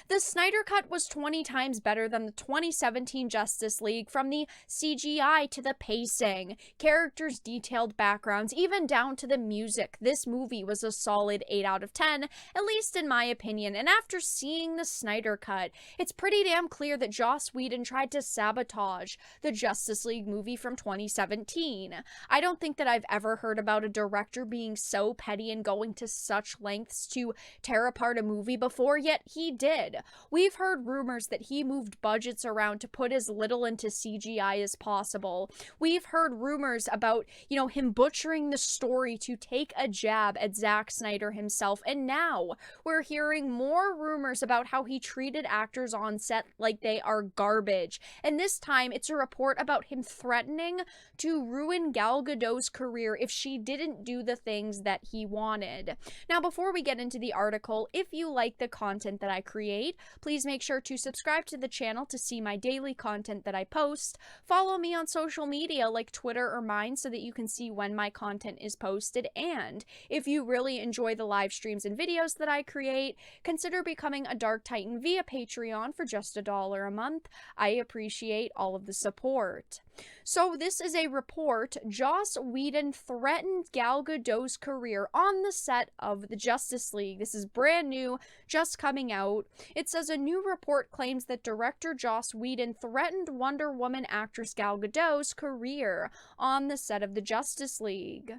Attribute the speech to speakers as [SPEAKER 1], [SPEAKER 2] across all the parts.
[SPEAKER 1] The Snyder Cut was 20 times better than the 2017 Justice League, from the CGI to the pacing, characters' detailed backgrounds, even down to the music. This movie was a solid 8 out of 10, at least in my opinion. And after seeing the Snyder Cut, it's pretty damn clear that Joss Whedon tried to sabotage the Justice League movie from 2017. I don't think that I've ever heard about a director being so petty and going to such lengths to tear apart a movie before, yet he did. We've heard rumors that he moved budgets around to put as little into CGI as possible. We've heard rumors about, him butchering the story to take a jab at Zack Snyder himself, and now we're hearing more rumors about how he treated actors on set like they are garbage. And this time, it's a report about him threatening to ruin Gal Gadot's career if she didn't do the things that he wanted. Now, before we get into the article, if you like the content that I create, please make sure to subscribe to the channel to see my daily content that I post. Follow me on social media like Twitter or mine so that you can see when my content is posted. And if you really enjoy the live streams and videos that I create, consider becoming a Dark Titan via Patreon for just $1 a month. I appreciate all of the support. So this is a report. Joss Whedon threatened Gal Gadot's career on the set of the Justice League. This is brand new, just coming out. It says a new report claims that director Joss Whedon threatened Wonder Woman actress Gal Gadot's career on the set of the Justice League.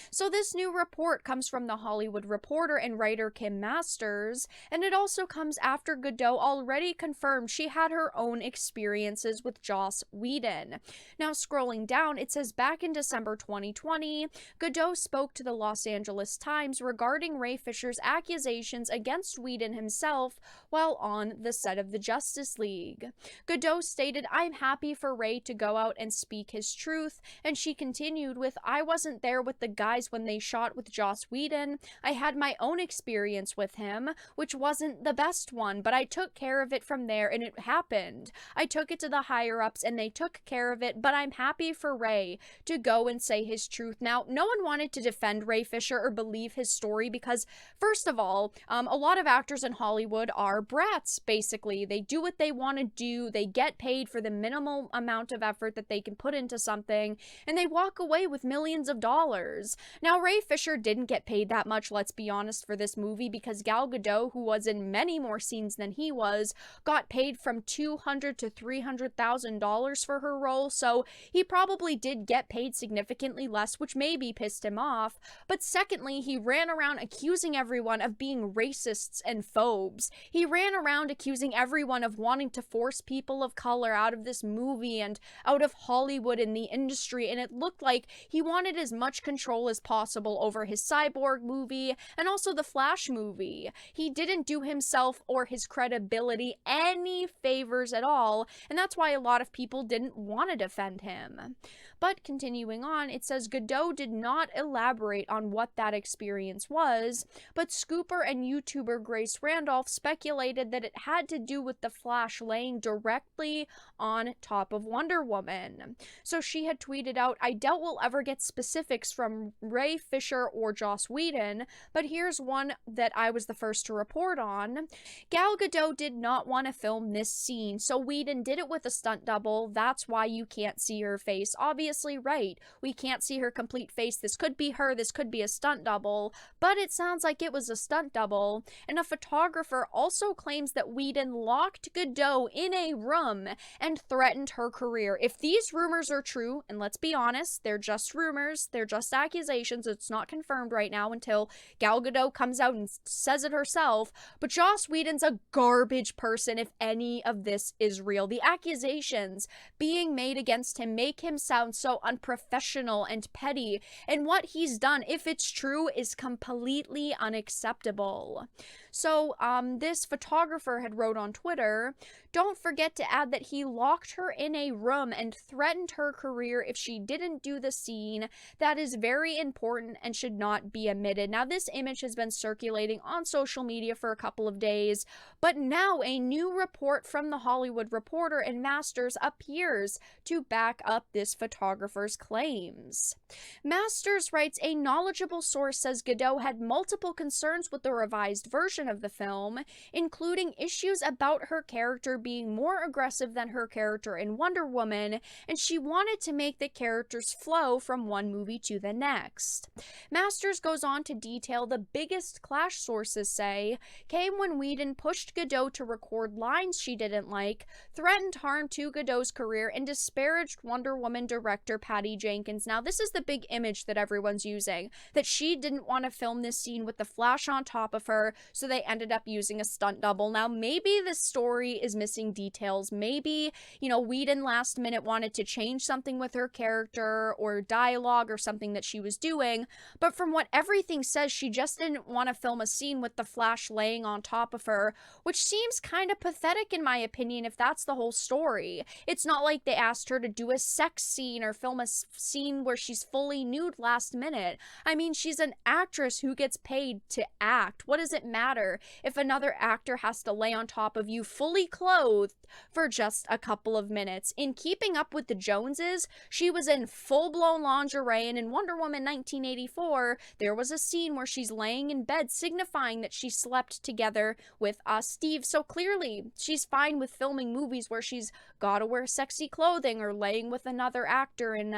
[SPEAKER 1] So this new report comes from The Hollywood Reporter and writer Kim Masters, and it also comes after Gadot already confirmed she had her own experiences with Joss Whedon. Now, scrolling down, it says back in December 2020, Gadot spoke to the Los Angeles Times regarding Ray Fisher's accusations against Whedon himself while on the set of the Justice League. Gadot stated, "I'm happy for Ray to go out and speak his truth," and she continued with, "I wasn't there with the guys when they shot with Joss Whedon. I had my own experience with him, which wasn't the best one, but I took care of it from there, and it happened. I took it to the higher-ups, and they took care of it, but I'm happy for Ray to go and say his truth." Now, no one wanted to defend Ray Fisher or believe his story because, first of all, a lot of actors in Hollywood are brats, basically. They do what they want to do, they get paid for the minimal amount of effort that they can put into something, and they walk away with millions of dollars. Now, Ray Fisher didn't get paid that much, let's be honest, for this movie, because Gal Gadot, who was in many more scenes than he was, got paid from $200,000 to $300,000 for her role, so he probably did get paid significantly less, which maybe pissed him off. But secondly, he ran around accusing everyone of being racists and phobes. He ran around accusing everyone of wanting to force people of color out of this movie and out of Hollywood and the industry, and it looked like he wanted as much control as possible over his Cyborg movie and also the Flash movie. He didn't do himself or his credibility any favors at all, and that's why a lot of people didn't want to defend him. But continuing on, it says Gadot did not elaborate on what that experience was, but Scooper and YouTuber Grace Randolph speculated that it had to do with the Flash laying directly on top of Wonder Woman. So she had tweeted out, "I doubt we'll ever get specifics from Ray Fisher or Joss Whedon, but here's one that I was the first to report on. Gal Gadot did not want to film this scene, so Whedon did it with a stunt double. That's why you can't see her face." Obviously, right. We can't see her complete face. This could be her, this could be a stunt double, but it sounds like it was a stunt double. And a photographer also claims that Whedon locked Gadot in a room and threatened her career. If these rumors are true, and let's be honest, they're just rumors, they're just accusations, it's not confirmed right now until Gal Gadot comes out and says it herself, but Joss Whedon's a garbage person if any of this is real. The accusations being made against him make him sound so unprofessional and petty, and what he's done, if it's true, is completely unacceptable. So, this photographer had wrote on Twitter, "Don't forget to add that he locked her in a room and threatened her career if she didn't do the scene. That is very important and should not be omitted." Now, this image has been circulating on social media for a couple of days, but now a new report from The Hollywood Reporter and Masters appears to back up this photographer cinematographer's claims. Masters writes, a knowledgeable source says Gadot had multiple concerns with the revised version of the film, including issues about her character being more aggressive than her character in Wonder Woman, and she wanted to make the characters flow from one movie to the next. Masters goes on to detail the biggest clash sources say came when Whedon pushed Gadot to record lines she didn't like, threatened harm to Gadot's career, and disparaged Wonder Woman director Patty Jenkins. Now, this is the big image that everyone's using, that she didn't want to film this scene with the Flash on top of her, so they ended up using a stunt double. Now, maybe this story is missing details. Maybe, Whedon last minute wanted to change something with her character or dialogue or something that she was doing, but from what everything says, she just didn't want to film a scene with the Flash laying on top of her, which seems kind of pathetic in my opinion if that's the whole story. It's not like they asked her to do a sex scene or film a scene where she's fully nude last minute. I mean, she's an actress who gets paid to act. What does it matter if another actor has to lay on top of you fully clothed for just a couple of minutes? In Keeping Up with the Joneses, she was in full-blown lingerie, and in Wonder Woman 1984, there was a scene where she's laying in bed signifying that she slept together with Steve. So clearly, she's fine with filming movies where she's gotta wear sexy clothing or laying with another actor in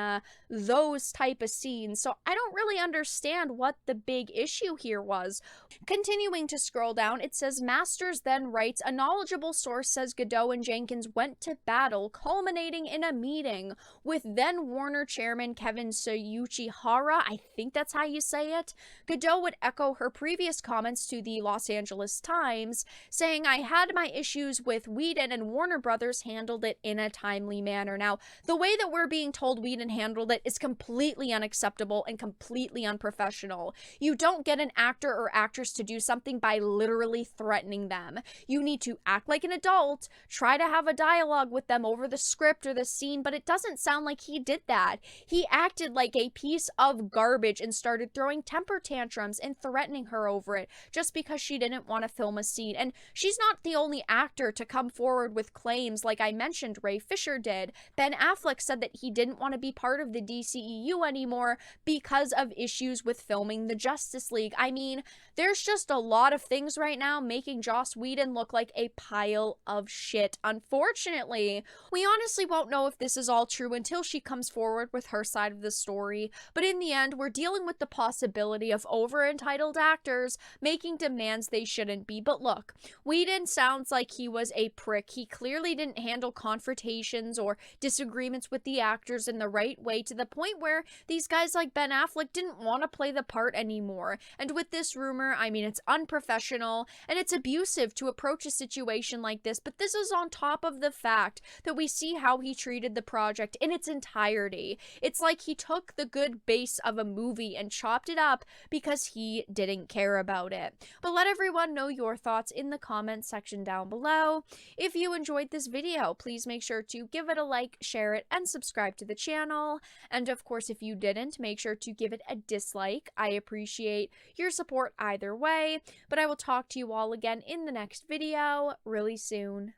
[SPEAKER 1] those type of scenes. So I don't really understand what the big issue here was. Continuing to scroll down, it says Masters then writes, a knowledgeable source says Gadot and Jenkins went to battle, culminating in a meeting with then Warner chairman Kevin Hara. I think that's how you say it. Gadot would echo her previous comments to the Los Angeles Times, saying, I had my issues with Whedon and Warner Brothers handled it in a timely manner. Now, the way that we're being told Whedon handled it is completely unacceptable and completely unprofessional. You don't get an actor or actress to do something by literally threatening them. You need to act like an adult, try to have a dialogue with them over the script or the scene, but it doesn't sound like he did that. He acted like a piece of garbage and started throwing temper tantrums and threatening her over it just because she didn't want to film a scene. And she's not the only actor to come forward with claims like I mentioned Ray Fisher did. Ben Affleck said that he didn't want to be part of the DCEU anymore because of issues with filming the Justice League. I mean, there's just a lot of things right now making Joss Whedon look like a pile of shit. Unfortunately, we honestly won't know if this is all true until she comes forward with her side of the story, but in the end, we're dealing with the possibility of over-entitled actors making demands they shouldn't be. But look, Whedon sounds like he was a prick. He clearly didn't handle confrontations or disagreements with the actors in the right way, to the point where these guys like Ben Affleck didn't want to play the part anymore. And with this rumor, I mean, it's unprofessional and it's abusive to approach a situation like this, but this is on top of the fact that we see how he treated the project in its entirety. It's like he took the good base of a movie and chopped it up because he didn't care about it. But let everyone know your thoughts in the comments section down below. If you enjoyed this video, please make sure to give it a like, share it, and subscribe to the channel. And of course, if you didn't, make sure to give it a dislike. I appreciate your support either way, but I will talk to you all again in the next video really soon.